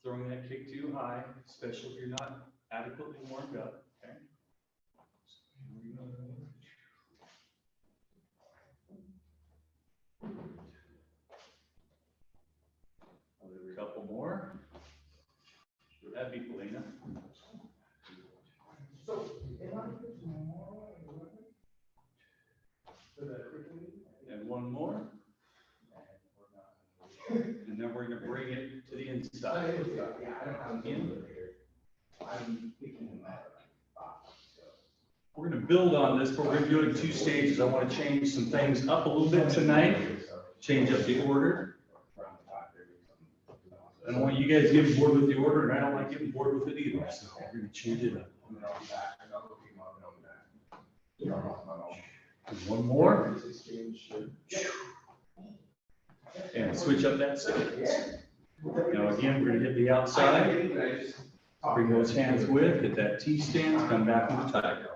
throwing that kick too high, especially if you're not adequately warmed up. Okay. A couple more. That'd be Polina. And one more. And then we're going to bring it to the inside. We're going to build on this, but we're going to do it in 2 stages. I want to change some things up a little bit tonight, change up the order. I don't want you guys getting bored with the order, and I don't like getting bored with it either. So we're going to change it up. And one more. And switch up that stance. Now again, we're going to hit the outside. Bring those hands with, hit that T stance, come back to the tiger.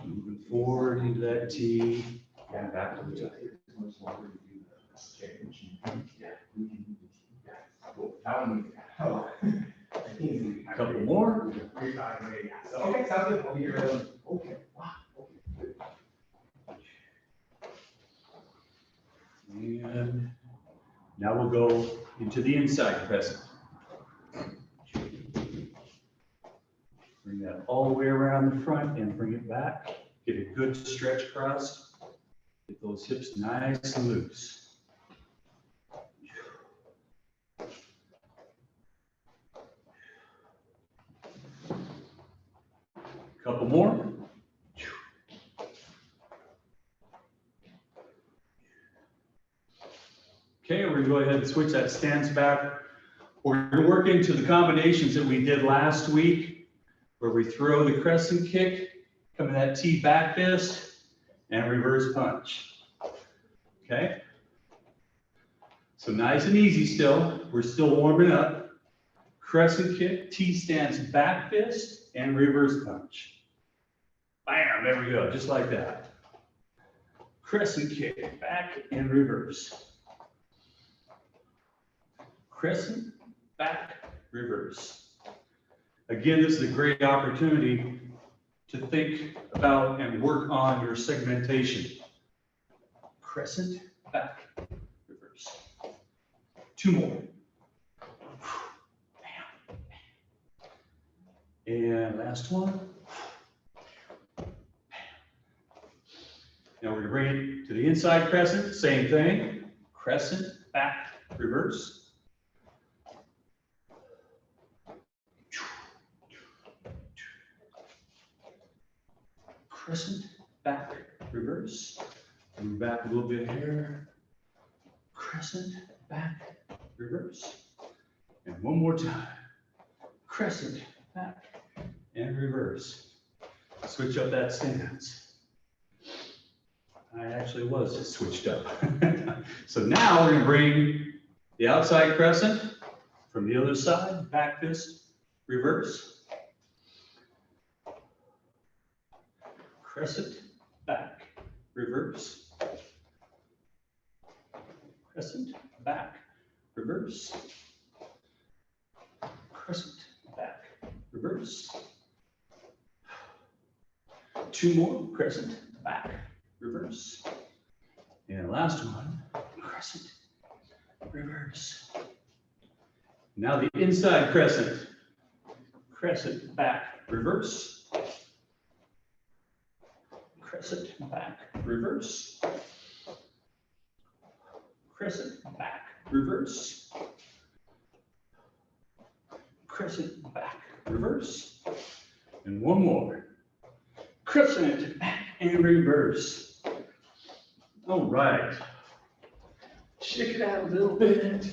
Moving forward into that T, and back to the tiger. A couple more. Okay, sounds good. Okay. And now we'll go into the inside crescent. Bring that all the way around the front and bring it back. Get a good stretch across. Get those hips nice and loose. Couple more. Okay, we're going to go ahead and switch that stance back. We're going to work into the combinations that we did last week, where we throw the crescent kick, come in that T back fist, and reverse punch. Okay? So nice and easy still. We're still warming up. Crescent kick, T stance back fist, and reverse punch. Bam, there we go, just like that. Crescent kick, back and reverse. Crescent, back, reverse. Again, this is a great opportunity to think about and work on your segmentation. Crescent, back, reverse. 2 more. And last one. Now we're going to bring it to the inside crescent, same thing. Crescent, back, reverse. Crescent, back, reverse. Move back a little bit here. Crescent, back, reverse. And one more time. Crescent, back, and reverse. Switch up that stance. I actually was just switched up. So now we're going to bring the outside crescent from the other side, back fist, reverse. Crescent, back, reverse. Crescent, back, reverse. Crescent, back, reverse. 2 more, crescent, back, reverse. And last one, crescent, reverse. Now the inside crescent. Crescent, back, reverse. Crescent, back, reverse. Crescent, back, reverse. Crescent, back, reverse. And one more. Crescent, back, and reverse. All right. Shake it out a little bit.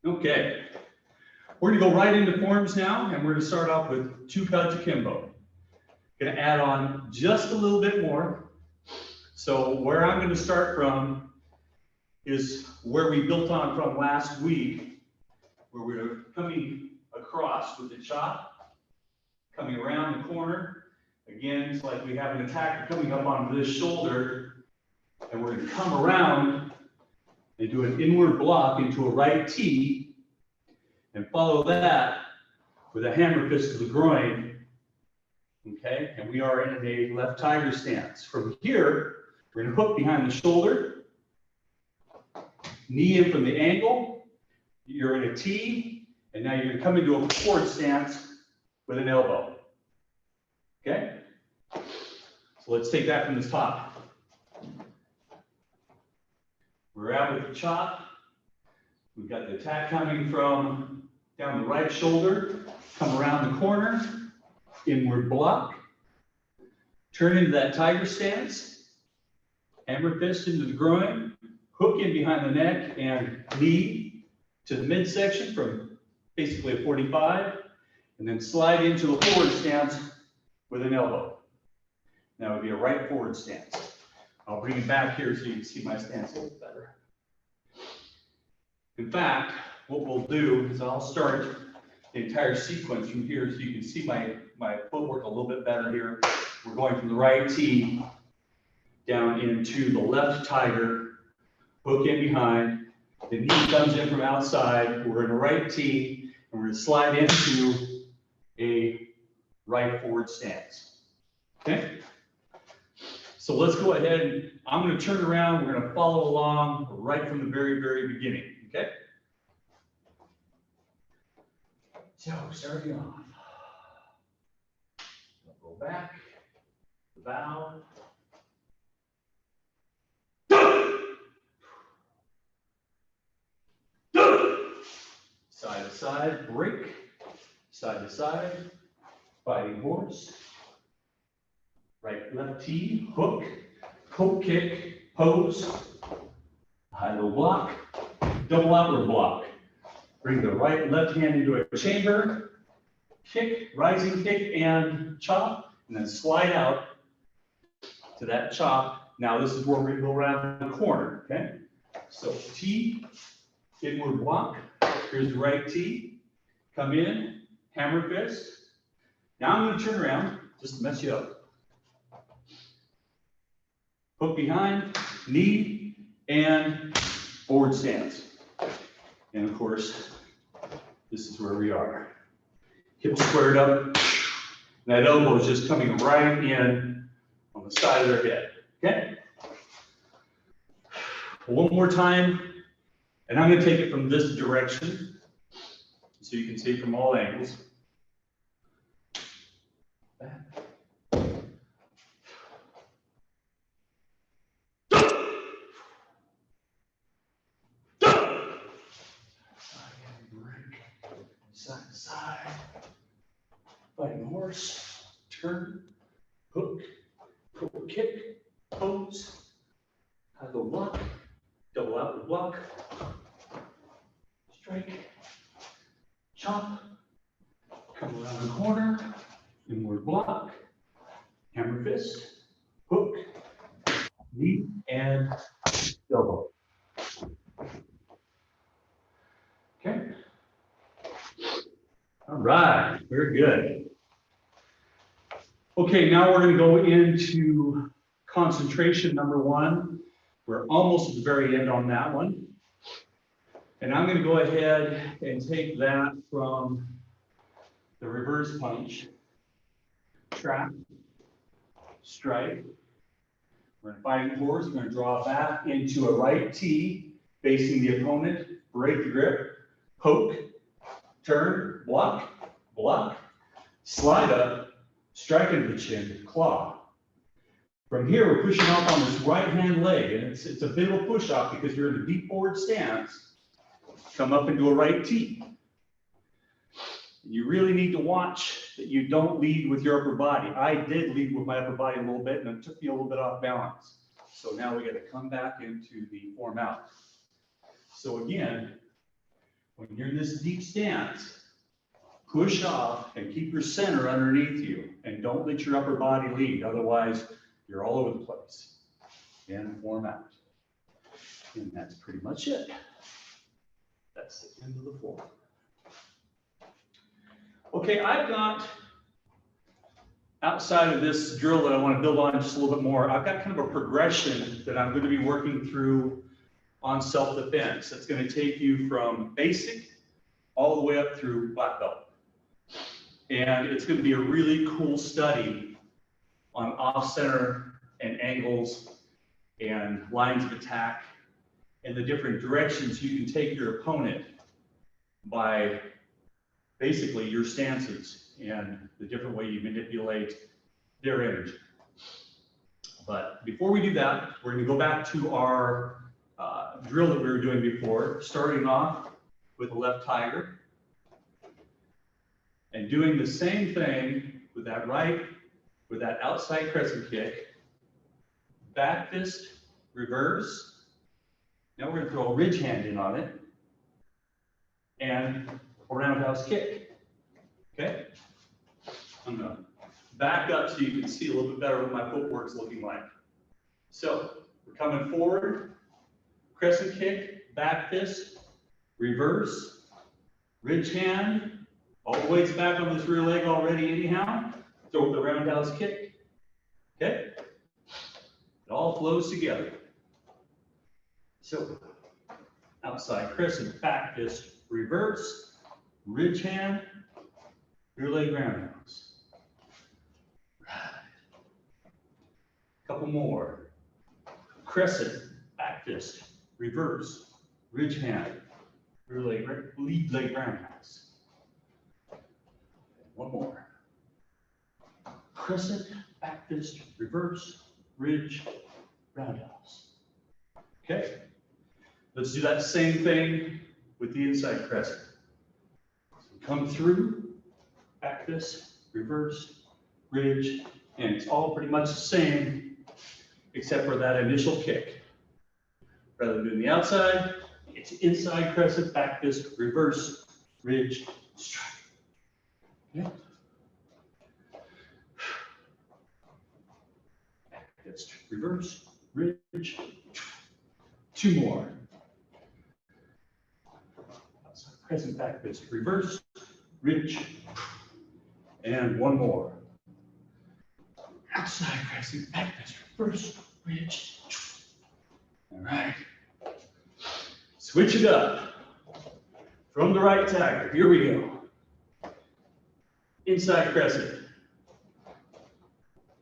Okay. We're going to go right into forms now, and we're going to start off with 2 Kajikimbo. Going to add on just a little bit more. So where I'm going to start from is where we built on from last week, where we were coming across with the chop, coming around the corner. Again, it's like we have an attacker coming up onto this shoulder, and we're gonna come around and do an inward block into a right T, and follow that with a hammer fist to the groin, okay? And we are in a left tiger stance. From here, we're gonna hook behind the shoulder, knee in from the ankle, you're in a T, and now you're gonna come into a forward stance with an elbow, okay? So let's take that from the top. We're out with the chop. We've got the attack coming from down the right shoulder, come around the corner, inward block, turn into that tiger stance, hammer fist into the groin, hook in behind the neck and knee to the midsection from basically a 45, and then slide into a forward stance with an elbow. Now it would be a right forward stance. I'll bring it back here so you can see my stance a little better. In fact, what we'll do is I'll start the entire sequence from here so you can see my footwork a little bit better here. We're going from the right T down into the left tiger, hook in behind, the knee comes in from outside, we're in a right T, and we're going to slide into a right forward stance. Okay? So let's go ahead and I'm going to turn around, we're going to follow along right from the very, very beginning. Okay? So starting off, we'll go back, bow, side to side, break, side to side, fighting horse, right left T, hook, hook kick, pose, high low block, double outward block. Bring the right left hand into a chamber, kick, rising kick, and chop, and then slide out to that chop. Now this is where we go around the corner, okay? So T, inward block, here's the right T, come in, hammer fist. Now I'm gonna turn around, just to mess you up. Hook behind, knee, and forward stance. And of course, this is where we are. Hips squared up. And that elbow is just coming right in on the side of their head. Okay? One more time. And I'm going to take it from this direction so you can see it from all angles. Back. Side to side, fighting horse, turn, hook, forward kick, pose, high low block, double outward block, strike, chop, come around the corner, inward block, hammer fist, hook, knee, and elbow. Okay. All right, very good. Okay, now we're going to go into concentration number 1. We're almost at the very end on that one. And I'm going to go ahead and take that from the reverse punch, trap, strike. We're in fighting horse. We're going to draw back into a right T, facing the opponent, break the grip, poke, turn, block, block, slide up, strike into the chin, claw. From here, we're pushing off on this right hand leg, and it's a bit of a push off because you're in a deep forward stance. Come up into a right T. You really need to watch that you don't lead with your upper body. I did lead with my upper body a little bit, and it took me a little bit off balance. So now we got to come back into the form out. So again, when you're in this deep stance, push off and keep your center underneath you, and don't let your upper body lead. Otherwise, you're all over the place. And form out. And that's pretty much it. That's the end of the form. Okay, I've got outside of this drill that I want to build on just a little bit more, I've got kind of a progression that I'm going to be working through on self-defense. That's going to take you from basic all the way up through black belt. And it's going to be a really cool study on off-center and angles and lines of attack and the different directions you can take your opponent by basically your stances and the different way you manipulate their energy. But before we do that, we're going to go back to our drill that we were doing before, starting off with the left tiger and doing the same thing with that outside crescent kick, back fist, reverse. Now we're going to throw a ridge hand in on it and a roundhouse kick. Okay? I'm going to back up so you can see a little bit better what my footwork's looking like. So we're coming forward, crescent kick, back fist, reverse, ridge hand, all the weight's back on this rear leg already anyhow. Throw the roundhouse kick. Okay? It all flows together. So outside crescent, back fist, reverse, ridge hand, rear leg roundhouse. Right. Couple more. Crescent, back fist, reverse, ridge hand, rear leg, lead leg roundhouse. One more. Crescent, back fist, reverse, ridge, roundhouse. Okay. Let's do that same thing with the inside crescent. Come through, back fist, reverse, ridge, and it's all pretty much the same except for that initial kick. Rather than doing the outside, it's inside crescent, back fist, reverse, ridge, strike. Okay. Back fist, reverse, ridge. Two more. Outside crescent, back fist, reverse, ridge, and one more. Outside crescent, back fist, reverse, ridge. All right. Switch it up. From the right tiger, here we go. Inside crescent,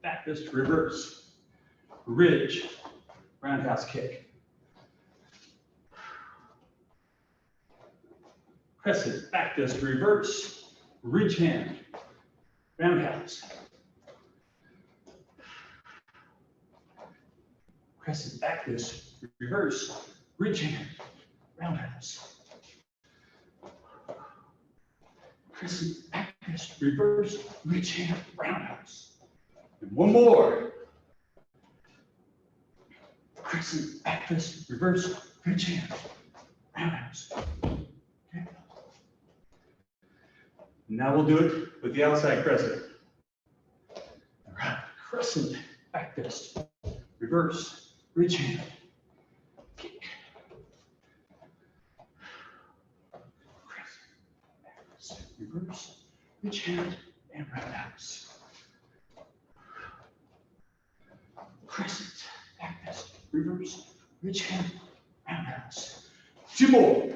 back fist, reverse, ridge, roundhouse kick. Crescent, back fist, reverse, ridge hand, roundhouse. Crescent, back fist, reverse, ridge hand, roundhouse. Crescent, back fist, reverse, ridge hand, roundhouse. And one more. Crescent, back fist, reverse, ridge hand, roundhouse. Okay. Now we'll do it with the outside crescent. All right. Crescent, back fist, reverse, ridge hand, kick. Crescent, back fist, reverse, ridge hand, and roundhouse. Crescent, back fist, reverse, ridge hand, roundhouse. Two more.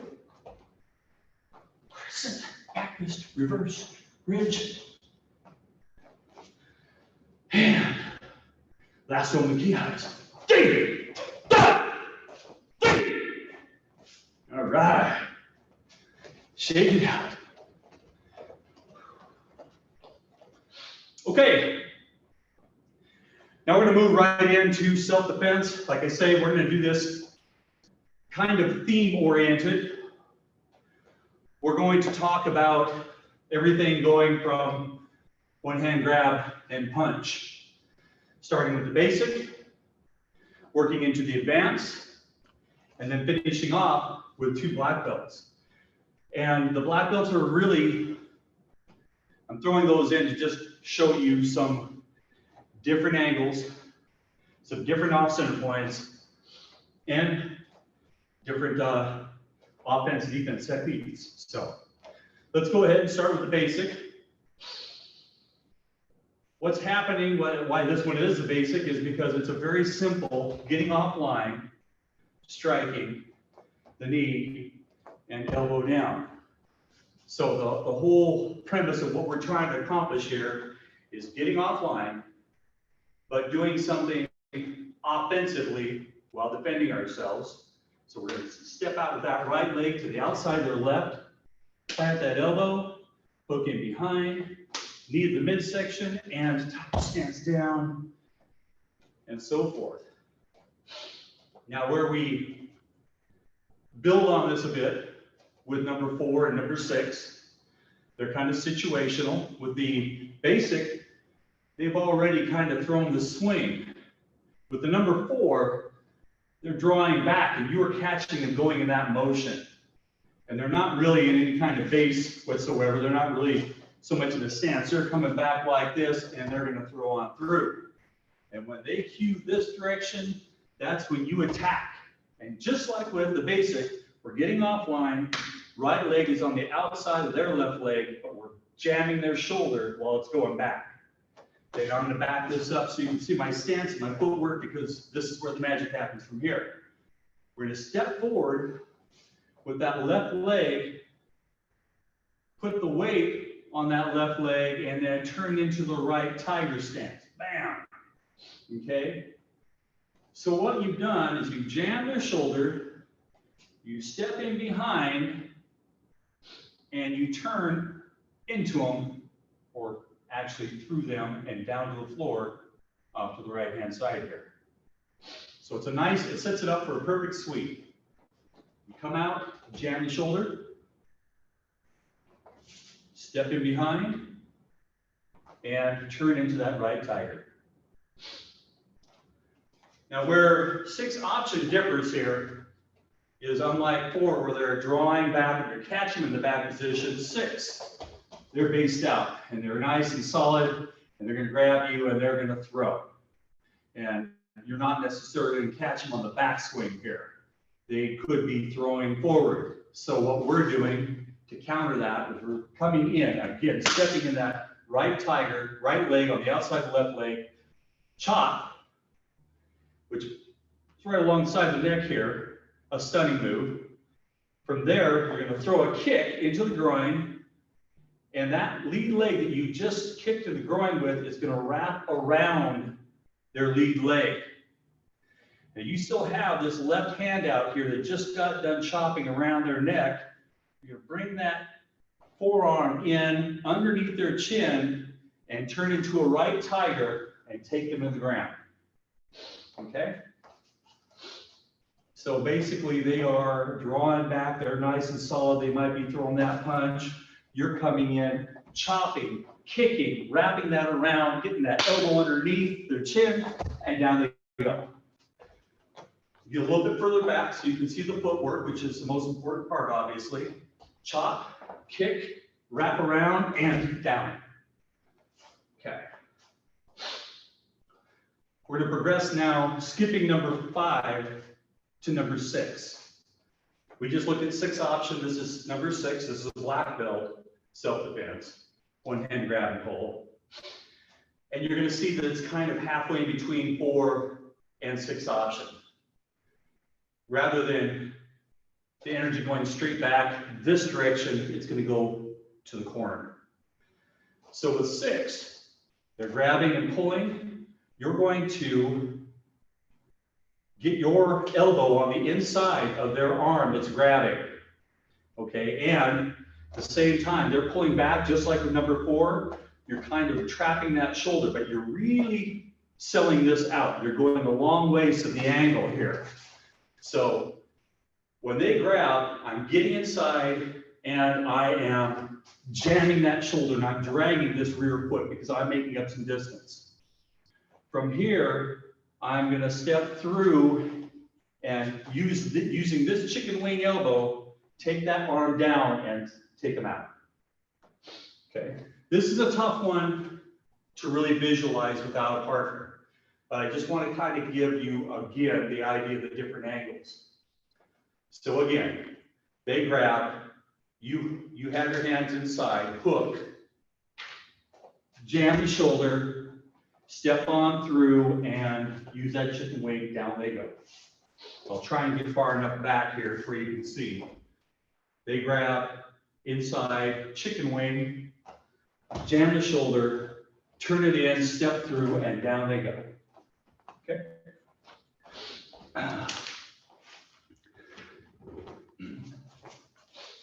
Crescent, back fist, reverse, ridge, and last one with key highs. Ding! Da! Ding! All right. Shake it out. Okay. Now we're going to move right into self-defense. Like I say, we're going to do this kind of theme-oriented. We're going to talk about everything going from one-hand grab and punch, starting with the basic, working into the advanced, and then finishing off with 2 black belts. And the black belts are really, I'm throwing those in to just show you some different angles, some different off-center points, and different offense and defense techniques. So let's go ahead and start with the basic. what's happening, why this one is the basic, is because it's a very simple getting offline, striking the knee and elbow down. So the whole premise of what we're trying to accomplish here is getting offline, but doing something offensively while defending ourselves. So we're going to step out with that right leg to the outside of their left, plant that elbow, hook in behind, knee to the midsection, and top stance down, and so forth. Now where we build on this a bit with number 4 and number 6, they're kind of situational. With the basic, they've already kind of thrown the swing. With the number 4, they're drawing back, and you are catching and going in that motion. And they're not really in any kind of base whatsoever. They're not really so much in a stance. They're coming back like this, and they're going to throw on through. And when they cue this direction, that's when you attack. And just like with the basic, we're getting offline. Right leg is on the outside of their left leg, but we're jamming their shoulder while it's going back. Okay, I'm going to back this up so you can see my stance and my footwork, because this is where the magic happens from here. We're going to step forward with that left leg, put the weight on that left leg, and then turn into the right tiger stance. Bam! Okay? So what you've done is you jam their shoulder, you step in behind, and you turn into them, or actually through them and down to the floor off to the right-hand side here. So it's a nice, it sets it up for a perfect sweep. You come out, jam the shoulder, step in behind, and turn into that right tiger. Now where 6 option differs here is unlike 4, where they're drawing back and they're catching in the back position. 6, they're based out and they're nice and solid, and they're going to grab you and they're going to throw. And you're not necessarily going to catch them on the backswing here. They could be throwing forward. So what we're doing to counter that is we're coming in, again, stepping in that right tiger, right leg on the outside of the left leg, chop, which is right alongside the neck here, a stunning move. From there, we're going to throw a kick into the groin, and that lead leg that you just kicked to the groin with is going to wrap around their lead leg. Now you still have this left hand out here that just got done chopping around their neck. You're going to bring that forearm in underneath their chin and turn into a right tiger and take them to the ground. Okay? So basically they are drawing back, they're nice and solid, they might be throwing that punch. You're coming in, chopping, kicking, wrapping that around, getting that elbow underneath their chin, and down they go. Get a little bit further back so you can see the footwork, which is the most important part, obviously. Chop, kick, wrap around, and down. Okay. We're going to progress now, skipping number 5 to number 6. We just looked at 6 options. This is number 6. This is a black belt, self-defense, one hand grab and pull. And you're going to see that it's kind of halfway between 4 and 6 option. Rather than the energy going straight back this direction, it's going to go to the corner. So with 6, they're grabbing and pulling. You're going to get your elbow on the inside of their arm that's grabbing, okay? And at the same time, they're pulling back just like with number 4. You're kind of trapping that shoulder, but you're really selling this out. You're going a long ways to the angle here. So when they grab, I'm getting inside and I am jamming that shoulder and I'm dragging this rear foot because I'm making up some distance. From here, I'm going to step through and using this chicken wing elbow, take that arm down and take them out. Okay, this is a tough one to really visualize without a partner, but I just want to kind of give you again the idea of the different angles. So again, they grab, you have your hands inside, hook, jam the shoulder, step on through and use that chicken wing, down they go. I'll try and get far enough back here for you can see. They grab inside chicken wing, jam the shoulder, turn it in, step through, and down they go. Okay?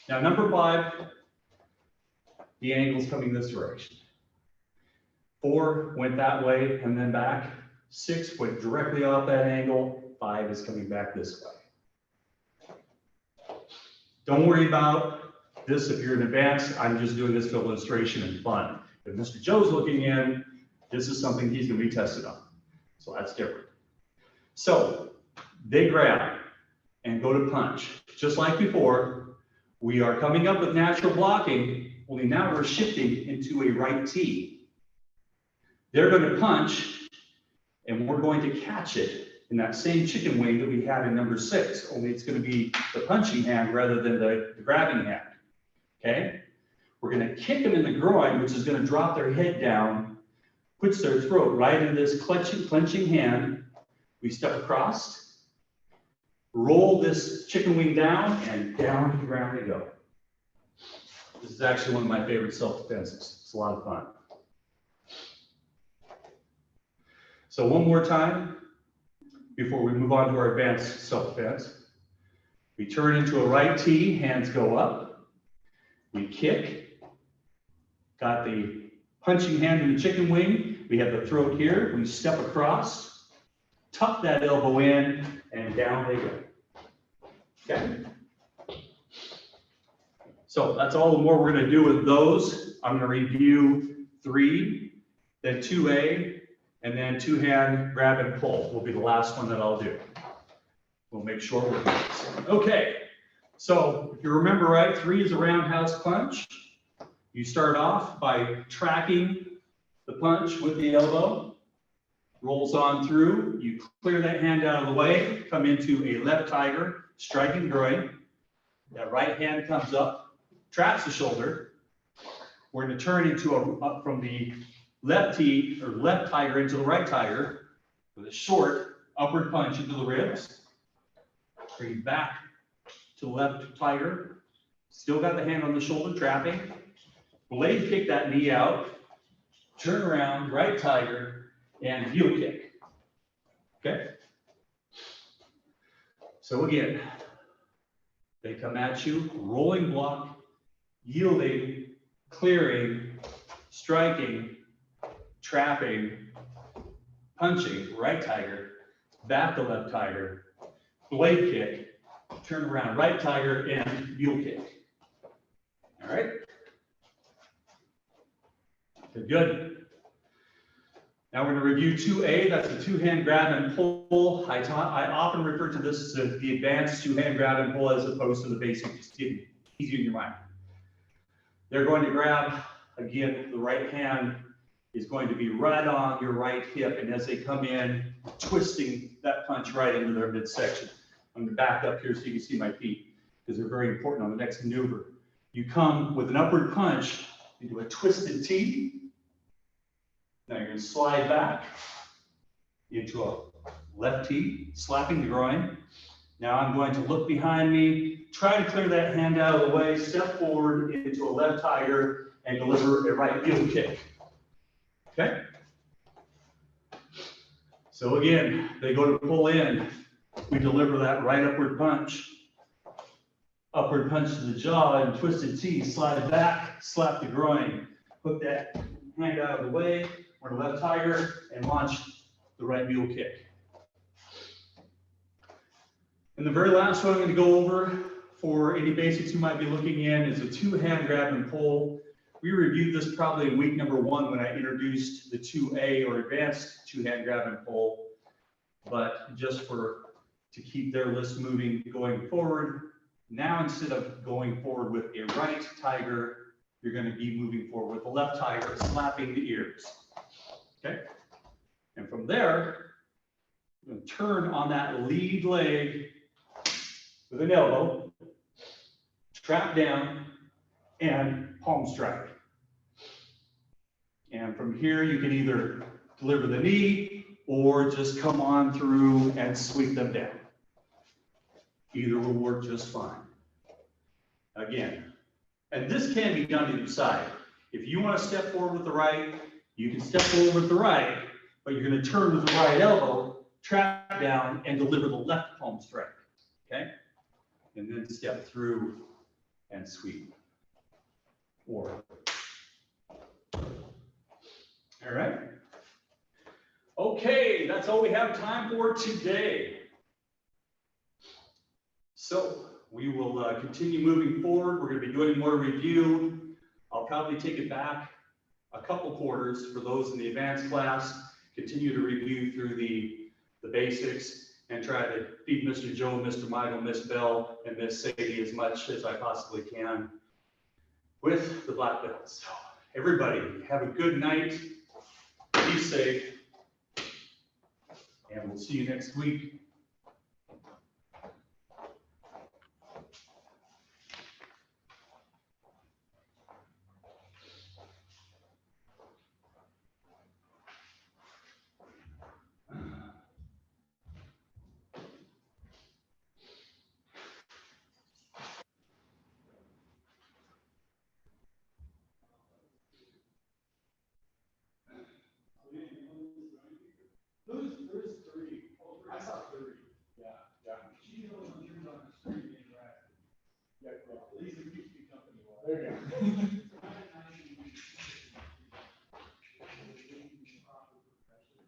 Now, number 5, the angle's coming this direction. 4 went that way and then back. 6 went directly off that angle. 5 is coming back this way. Don't worry about this if you're in advance. I'm just doing this for illustration and fun. If Mr. Joe's looking in, this is something he's going to be tested on. So that's different. So they grab and go to punch. Just like before, we are coming up with natural blocking, only now we're shifting into a right T. They're going to punch, and we're going to catch it in that same chicken wing that we had in number 6, only it's going to be the punching hand rather than the grabbing hand. Okay? We're going to kick them in the groin, which is going to drop their head down, puts their throat right in this clenching hand. We step across, roll this chicken wing down, and down to the ground they go. This is actually one of my favorite self-defenses. It's a lot of fun. So one more time, before we move on to our advanced self-defense. We turn into a right T, hands go up. We kick. Got the punching hand in the chicken wing. We have the throat here. We step across, tuck that elbow in, and down they go. Okay? So that's all the more we're going to do with those. I'm going to review 3, then 2A, and then 2-hand grab and pull will be the last one that I'll do. We'll make sure we're good. Okay, so if you remember right, 3 is a roundhouse punch. You start off by tracking the punch with the elbow, rolls on through, you clear that hand out of the way, come into a left tiger, striking groin. That right hand comes up, traps the shoulder. We're going to turn into up from the left T or left tiger into the right tiger with a short upward punch into the ribs. Bring back to the left tiger. Still got the hand on the shoulder, trapping. Blade kick that knee out. Turn around, right tiger, and heel kick. Okay? So again, they come at you, rolling block, yielding, clearing, striking, trapping, punching, right tiger, back to left tiger, blade kick, turn around, right tiger, and heel kick. All right? Good. Now we're going to review 2A. That's the 2-hand grab and pull. I often refer to this as the advanced 2-hand grab and pull as opposed to the basic, just getting easier in your mind. They're going to grab, again, the right hand is going to be right on your right hip, and as they come in, twisting that punch right into their midsection. I'm going to back up here so you can see my feet, because they're very important on the next maneuver. You come with an upward punch into a twisted T. Now you're going to slide back into a left T, slapping the groin. Now I'm going to look behind me, try to clear that hand out of the way, step forward into a left tiger, and deliver a right heel kick. Okay? So again, they go to pull in. We deliver that right upward punch. Upward punch to the jaw and twisted T, slide back, slap the groin. Put that hand out of the way. We're in left tiger and launch the right mule kick. And the very last one I'm going to go over for any basics you might be looking in is a 2-hand grab and pull. We reviewed this probably in week number 1 when I introduced the 2A or advanced 2-hand grab and pull. But just to keep their list moving going forward, now instead of going forward with a right tiger, you're going to be moving forward with a left tiger, slapping the ears. Okay? And from there, you're going to turn on that lead leg with an elbow, trap down, and palm strike. And from here, you can either deliver the knee, or just come on through and sweep them down. Either will work just fine. Again, and this can be done either side. If you want to step forward with the right, you can step forward with the right, but you're going to turn with the right elbow, trap down, and deliver the left palm strike. Okay? And then step through and sweep. Or. All right. Okay, that's all we have time for today. So we will continue moving forward. We're going to be doing more review. I'll probably take it back a couple quarters for those in the advanced class, continue to review through the basics and try to feed Mr. Joe, Mr. Michael, Miss Bell, and Miss Sadie as much as I possibly can with the black belts. So everybody, have a good night. Be safe. And we'll see you next week. There's 3. I saw 3. Yeah. She's the one who turns on the screen and interacts. Yeah, well, at least it keeps me company. There you go.